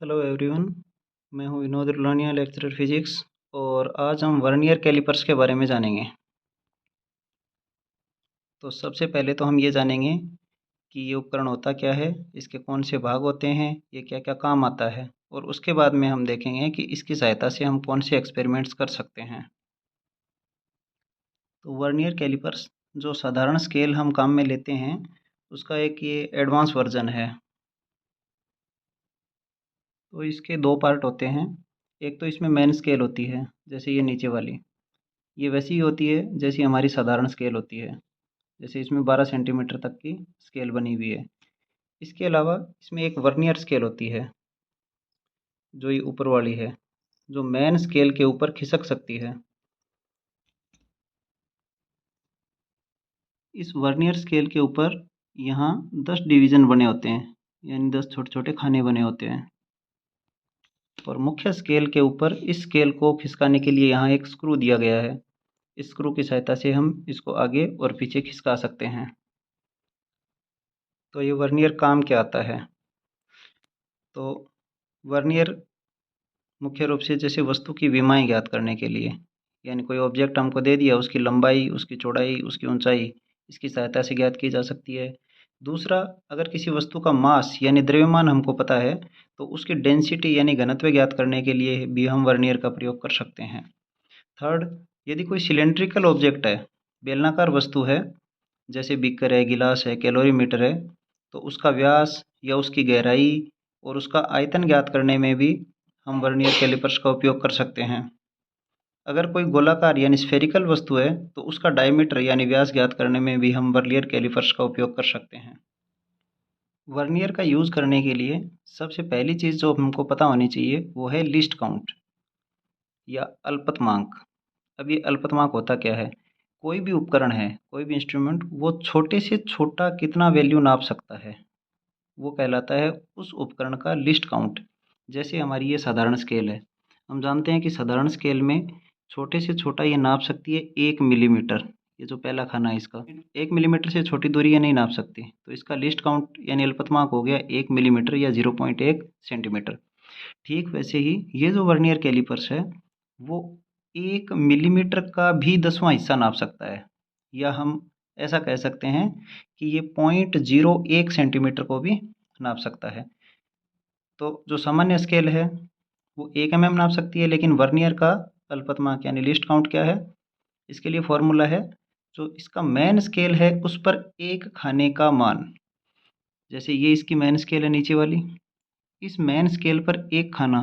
Hello everyone, मैं हूं Vinod Rulania, lecturer physics. और आज हम वर्नियर कैलिपर्स के बारे में जानेंगे। तो सबसे पहले तो हम ये जानेंगे कि ये उपकरण होता क्या है, इसके कौन से भाग होते हैं, ये क्या क्या काम आता है, और उसके बाद में हम देखेंगे कि इसकी सहायता से हम कौन से एक्सपेरिमेंट्स कर सकते हैं। तो वर्नियर कैलिपर्स जो साधारण स्केल हम काम में लेते हैं, उसका एक ये एडवांस वर्जन है। तो इसके दो पार्ट होते हैं। एक तो इसमें मेन स्केल होती है, जैसे ये नीचे वाली, ये वैसी ही होती है जैसी हमारी साधारण स्केल होती है। जैसे इसमें 12 सेंटीमीटर तक की स्केल बनी हुई है। इसके अलावा इसमें एक वर्नियर स्केल होती है, जो ये ऊपर वाली है, जो मेन स्केल के ऊपर खिसक सकती है। इस वर्नियर स्केल के ऊपर यहाँ 10 डिवीज़न बने होते हैं, यानी 10 छोटे छोटे खाने बने होते हैं। और मुख्य स्केल के ऊपर इस स्केल को खिसकाने के लिए यहाँ एक स्क्रू दिया गया है। इस स्क्रू की सहायता से हम इसको आगे और पीछे खिसका सकते हैं। तो ये वर्नियर काम क्या आता है? तो वर्नियर मुख्य रूप से जैसे वस्तु की विमाएँ ज्ञात करने के लिए, यानी कोई ऑब्जेक्ट हमको दे दिया, उसकी लंबाई, उसकी चौड़ाई, उसकी ऊंचाई, इसकी सहायता से ज्ञात की जा सकती है। दूसरा, अगर किसी वस्तु का मास यानी द्रव्यमान हमको पता है, तो उसकी डेंसिटी यानी घनत्व ज्ञात करने के लिए भी हम वर्नियर का प्रयोग कर सकते हैं। थर्ड, यदि कोई सिलेंड्रिकल ऑब्जेक्ट है, बेलनाकार वस्तु है, जैसे बीकर है, गिलास है, कैलोरीमीटर है, तो उसका व्यास या उसकी गहराई और उसका आयतन ज्ञात करने में भी हम वर्नियर कैलिपर्स का उपयोग कर सकते हैं। अगर कोई गोलाकार यानी स्फेरिकल वस्तु है, तो उसका डायमीटर यानी व्यास ज्ञात करने में भी हम वर्नियर कैलिपर्स का उपयोग कर सकते हैं। वर्नियर का यूज़ करने के लिए सबसे पहली चीज़ जो हमको पता होनी चाहिए, वो है लीस्ट काउंट या अल्पतमांक। अब ये अल्पतमांक होता क्या है? कोई भी उपकरण है, कोई भी इंस्ट्रूमेंट, वो छोटे से छोटा कितना वैल्यू नाप सकता है, वो कहलाता है उस उपकरण का लीस्ट काउंट। जैसे हमारी ये साधारण स्केल है, हम जानते हैं कि साधारण स्केल में छोटे से छोटा ये नाप सकती है 1 मिलीमीटर। ये जो पहला खाना है इसका 1 मिलीमीटर से छोटी दूरी ये नहीं नाप सकती, तो इसका लीस्ट काउंट यानी अल्पतमांक हो गया 1 मिलीमीटर या 0.1 सेंटीमीटर। ठीक वैसे ही ये जो वर्नियर कैलिपर्स है, वो 1 मिलीमीटर का भी 10वां हिस्सा नाप सकता है, या हम ऐसा कह सकते हैं कि ये 0.01 सेंटीमीटर को भी नाप सकता है। तो जो सामान्य स्केल है वो 1 mm नाप सकती है, लेकिन वर्नियर का अल्पतमांक यानी लीस्ट काउंट क्या है? इसके लिए फॉर्मूला है, जो इसका मेन स्केल है उस पर एक खाने का मान। जैसे ये इसकी मेन स्केल है नीचे वाली, इस मेन स्केल पर एक खाना,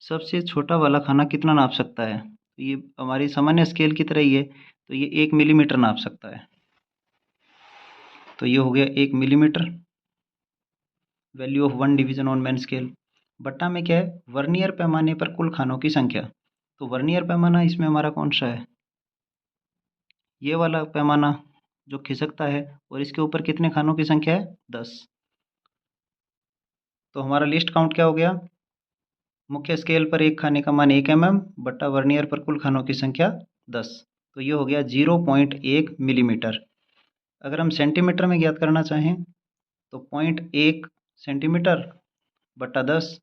सबसे छोटा वाला खाना कितना नाप सकता है? तो ये हमारी सामान्य स्केल की तरह ही है, तो ये 1 मिलीमीटर नाप सकता है। तो ये हो गया 1 millimetre, value of 1 division on main scale. बट्टा में क्या है? वर्नियर पैमाने पर कुल खानों की संख्या। तो वर्नियर पैमाना इसमें हमारा कौन सा है? ये वाला पैमाना जो खिसकता है, और इसके ऊपर कितने खानों की संख्या है? 10। तो हमारा लिस्ट काउंट क्या हो गया? मुख्य स्केल पर एक खाने का मान 1 mm बट्टा वर्नियर पर कुल खानों की संख्या 10। तो ये हो गया 0.1 मिलीमीटर। अगर हम सेंटीमीटर में ज्ञात करना चाहें, तो 0.1 सेंटीमीटर बट्टा 10,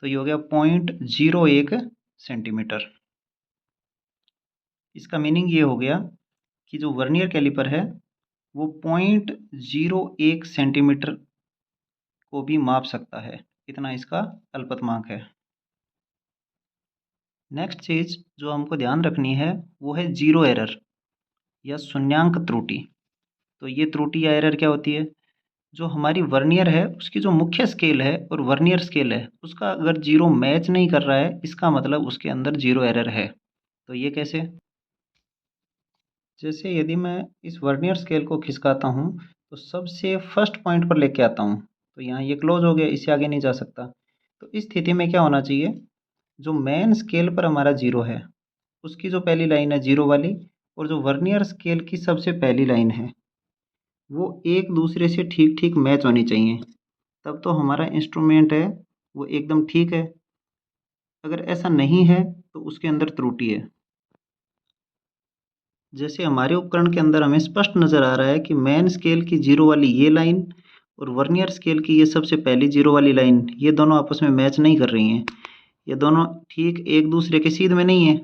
तो ये हो गया 0.01 सेंटीमीटर। इसका मीनिंग ये हो गया कि जो वर्नियर कैलिपर है, वो 0.01 सेंटीमीटर को भी माप सकता है। इतना इसका अल्पतमांक है। नेक्स्ट चीज़ जो हमको ध्यान रखनी है, वो है जीरो एरर या शून्यांक त्रुटि। तो ये त्रुटि या एरर क्या होती है? जो हमारी वर्नियर है, उसकी जो मुख्य स्केल है और वर्नियर स्केल है, उसका अगर जीरो मैच नहीं कर रहा है, इसका मतलब उसके अंदर जीरो एरर है। तो ये कैसे? जैसे यदि मैं इस वर्नियर स्केल को खिसकाता हूँ, तो सबसे फर्स्ट पॉइंट पर लेके आता हूँ, तो यहाँ ये क्लोज हो गया, इससे आगे नहीं जा सकता। तो इस स्थिति में क्या होना चाहिए? जो मेन स्केल पर हमारा जीरो है, उसकी जो पहली लाइन है जीरो वाली, और जो वर्नियर स्केल की सबसे पहली लाइन है, वो एक दूसरे से ठीक ठीक मैच होनी चाहिए। तब तो हमारा इंस्ट्रूमेंट है वो एकदम ठीक है। अगर ऐसा नहीं है, तो उसके अंदर त्रुटि है। जैसे हमारे उपकरण के अंदर हमें स्पष्ट नज़र आ रहा है कि मेन स्केल की जीरो वाली ये लाइन और वर्नियर स्केल की ये सबसे पहली जीरो वाली लाइन, ये दोनों आपस में मैच नहीं कर रही हैं। ये दोनों ठीक एक दूसरे के सीध में नहीं है,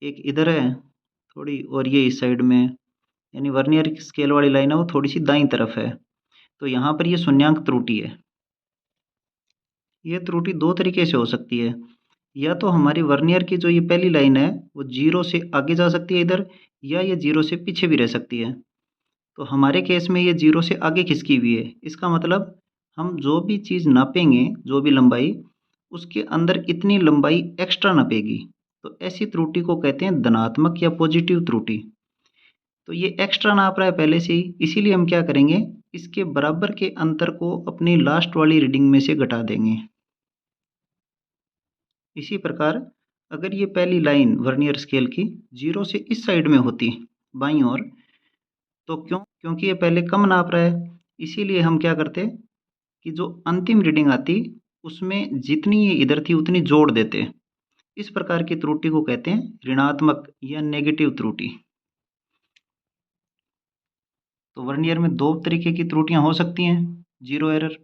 एक इधर है थोड़ी और ये इस साइड में है, यानी वर्नियर स्केल वाली लाइन है वो थोड़ी सी दाईं तरफ है। तो यहाँ पर ये शून्यांक त्रुटि है। ये त्रुटि दो तरीके से हो सकती है, या तो हमारी वर्नियर की जो ये पहली लाइन है वो जीरो से आगे जा सकती है इधर, या ये जीरो से पीछे भी रह सकती है। तो हमारे केस में ये जीरो से आगे खिसकी हुई है। इसका मतलब हम जो भी चीज़ नापेंगे, जो भी लंबाई, उसके अंदर इतनी लंबाई एक्स्ट्रा नापेगी। तो ऐसी त्रुटि को कहते हैं धनात्मक या पॉजिटिव त्रुटि। तो ये एक्स्ट्रा नाप रहा है पहले से ही, इसीलिए हम क्या करेंगे, इसके बराबर के अंतर को अपनी लास्ट वाली रीडिंग में से घटा देंगे। इसी प्रकार अगर ये पहली लाइन वर्नियर स्केल की जीरो से इस साइड में होती बाईं ओर, तो क्योंकि ये पहले कम नाप रहा है, इसीलिए हम क्या करते कि जो अंतिम रीडिंग आती उसमें जितनी ये इधर थी उतनी जोड़ देते। इस प्रकार की त्रुटि को कहते हैं ऋणात्मक या नेगेटिव त्रुटि। तो वर्नियर में दो तरीके की त्रुटियां हो सकती हैं। जीरो एरर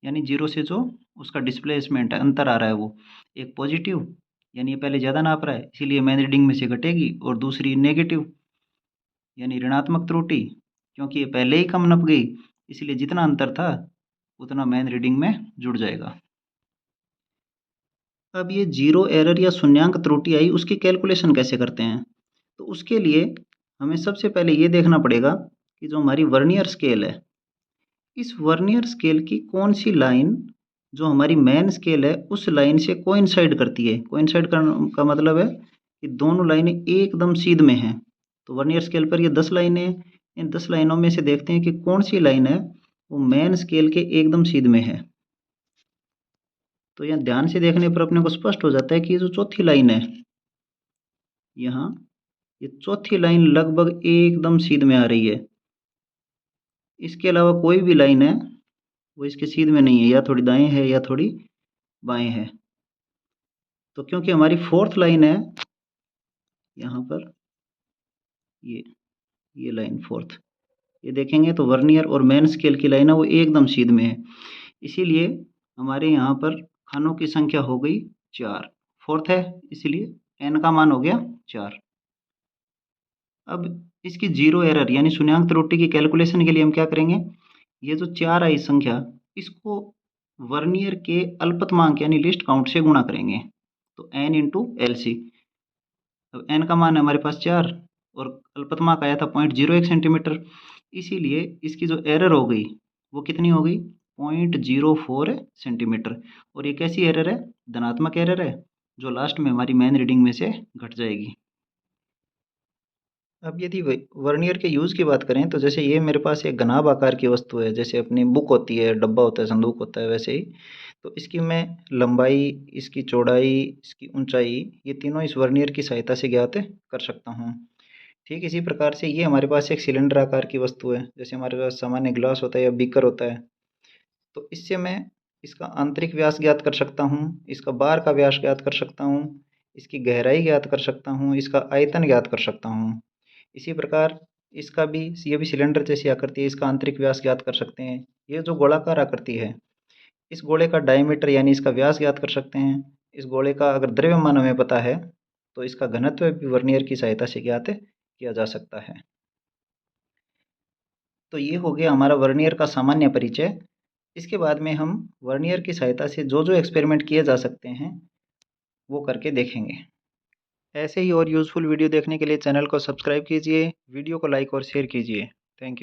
यानी जीरो से जो उसका डिस्प्लेसमेंट है, अंतर आ रहा है, वो एक पॉजिटिव यानी ये पहले ज़्यादा नाप रहा है इसीलिए मेन रीडिंग में से घटेगी, और दूसरी नेगेटिव यानी ऋणात्मक त्रुटि, क्योंकि ये पहले ही कम नप गई इसलिए जितना अंतर था उतना मेन रीडिंग में जुड़ जाएगा। अब ये जीरो एरर या शून्यांक त्रुटि आई, उसकी कैलकुलेशन कैसे करते हैं? तो उसके लिए हमें सबसे पहले ये देखना पड़ेगा कि जो हमारी वर्नियर स्केल है, इस वर्नियर स्केल की कौन सी लाइन जो हमारी मेन स्केल है उस लाइन से कोइंसाइड करती है। कोइंसाइड का मतलब है कि दोनों लाइनें एकदम सीध में हैं। तो वर्नियर स्केल पर ये 10 लाइनें हैं, इन 10 लाइनों में से देखते हैं कि कौन सी लाइन है वो मेन स्केल के एकदम सीध में है। तो यहाँ ध्यान से देखने पर अपने को स्पष्ट हो जाता है कि ये जो चौथी लाइन है यहाँ, ये चौथी लाइन लगभग एकदम सीध में आ रही है। इसके अलावा कोई भी लाइन है वो इसके सीध में नहीं है, या थोड़ी दाएं है या थोड़ी बाएं है। तो क्योंकि हमारी फोर्थ लाइन है यहाँ पर, ये लाइन फोर्थ, ये देखेंगे तो वर्नियर और मेन स्केल की लाइन है वो एकदम सीध में है, इसीलिए हमारे यहाँ पर खानों की संख्या हो गई 4। फोर्थ है इसीलिए एन का मान हो गया 4। अब इसकी जीरो एरर यानी शून्यांक त्रुटि की कैलकुलेशन के लिए हम क्या करेंगे, ये जो 4 आई संख्या इसको वर्नियर के अल्पतमांक यानी लिस्ट काउंट से गुणा करेंगे। तो n इंटू एल सी। अब n का मान है हमारे पास 4 और अल्पतमांक आया था 0.01 सेंटीमीटर, इसीलिए इसकी जो एरर हो गई वो कितनी हो गई 0.04 सेंटीमीटर। और ये कैसी एरर है, धनात्मक एरर है जो लास्ट में हमारी मेन रीडिंग में से घट जाएगी। अब यदि वर्नियर के यूज़ की बात करें तो जैसे ये मेरे पास एक घनाभ आकार की वस्तु है, जैसे अपनी बुक होती है, डब्बा होता है, संदूक होता है, वैसे ही। तो इसकी मैं लंबाई, इसकी चौड़ाई, इसकी ऊंचाई, ये तीनों इस वर्नियर की सहायता से ज्ञात कर सकता हूँ। ठीक इसी प्रकार से ये हमारे पास एक सिलेंडर आकार की वस्तु है, जैसे हमारे पास सामान्य ग्लास होता है या बीकर होता है। तो इससे मैं इसका आंतरिक व्यास ज्ञात कर सकता हूँ, इसका बाहर का व्यास ज्ञात कर सकता हूँ, इसकी गहराई ज्ञात कर सकता हूँ, इसका आयतन ज्ञात कर सकता हूँ। इसी प्रकार इसका भी, ये भी सिलेंडर जैसी आकृति है, इसका आंतरिक व्यास ज्ञात कर सकते हैं। ये जो गोलाकार आकृति है, इस गोले का डायमीटर यानी इसका व्यास ज्ञात कर सकते हैं। इस गोले का अगर द्रव्यमान हमें पता है तो इसका घनत्व भी वर्नियर की सहायता से ज्ञात किया जा सकता है। तो ये हो गया हमारा वर्नियर का सामान्य परिचय। इसके बाद में हम वर्नियर की सहायता से जो जो एक्सपेरिमेंट किए जा सकते हैं वो करके देखेंगे। ऐसे ही और यूज़फुल वीडियो देखने के लिए चैनल को सब्सक्राइब कीजिए, वीडियो को लाइक और शेयर कीजिए। Thank you.